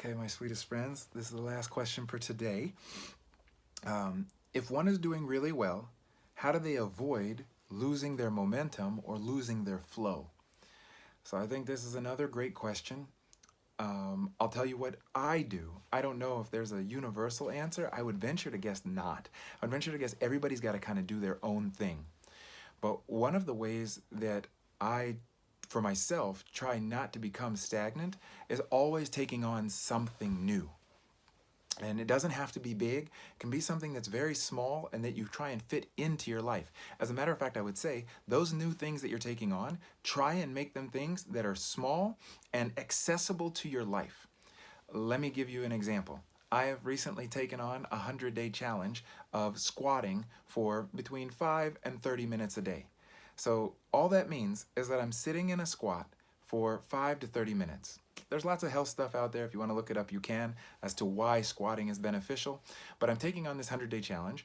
Okay, my sweetest friends, this is the last question for today. If one is doing really well, how do they avoid losing their momentum or losing their flow? So I think this is another great question. I'll tell you what I do. I don't know if there's a universal answer. I would venture to guess not. I'd venture to guess everybody's got to kind of do their own thing. But one of the ways that I, for myself, try not to become stagnant is always taking on something new. And it doesn't have to be big. It can be something that's very small and that you try and fit into your life. As a matter of fact, I would say those new things that you're taking on, try and make them things that are small and accessible to your life. Let me give you an example. I have recently taken on a 100-day challenge of squatting for between 5 and 30 minutes a day. So all that means is that I'm sitting in a squat for 5 to 30 minutes. There's lots of health stuff out there. If you want to look it up, you can, as to why squatting is beneficial. But I'm taking on this 100-day challenge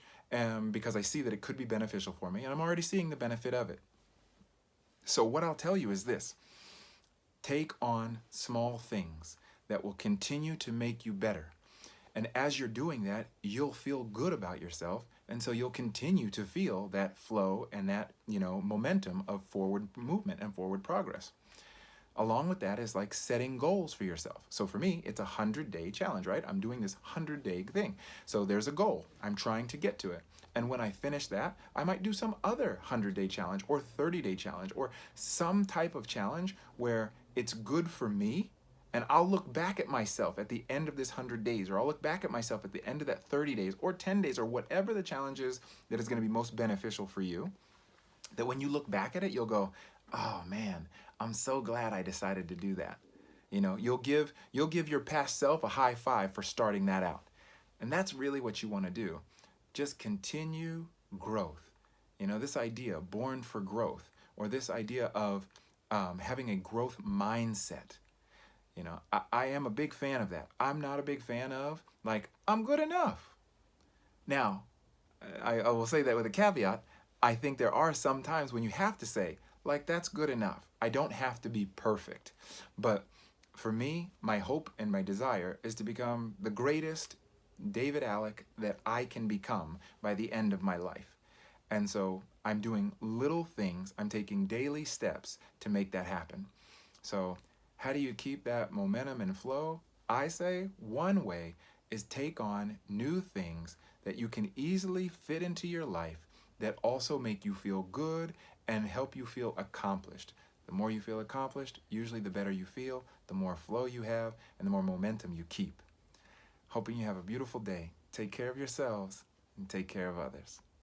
because I see that it could be beneficial for me, and I'm already seeing the benefit of it. So what I'll tell you is this. Take on small things that will continue to make you better. And as you're doing that, you'll feel good about yourself, and so you'll continue to feel that flow and that, momentum of forward movement and forward progress. Along with that is like setting goals for yourself. So for me, it's a 100-day challenge, right? I'm doing this 100-day thing. So there's a goal. I'm trying to get to it. And when I finish that, I might do some other 100-day challenge or 30-day challenge or some type of challenge where it's good for me. And I'll look back at myself at the end of this 100 days, or I'll look back at myself at the end of that 30 days or 10 days or whatever the challenge is that is going to be most beneficial for you. That when you look back at it, you'll go, oh man, I'm so glad I decided to do that. You'll give your past self a high five for starting that out. And that's really what you want to do. Just continue growth. This idea, born for growth, or this idea of having a growth mindset. I am a big fan of that. I'm not a big fan of, like, I'm good enough. Now, I will say that with a caveat. I think there are some times when you have to say, like, that's good enough. I don't have to be perfect. But for me, my hope and my desire is to become the greatest David Alec that I can become by the end of my life. And so I'm doing little things. I'm taking daily steps to make that happen. So how do you keep that momentum and flow? I say one way is take on new things that you can easily fit into your life that also make you feel good and help you feel accomplished. The more you feel accomplished, usually the better you feel, the more flow you have, and the more momentum you keep. Hoping you have a beautiful day. Take care of yourselves and take care of others.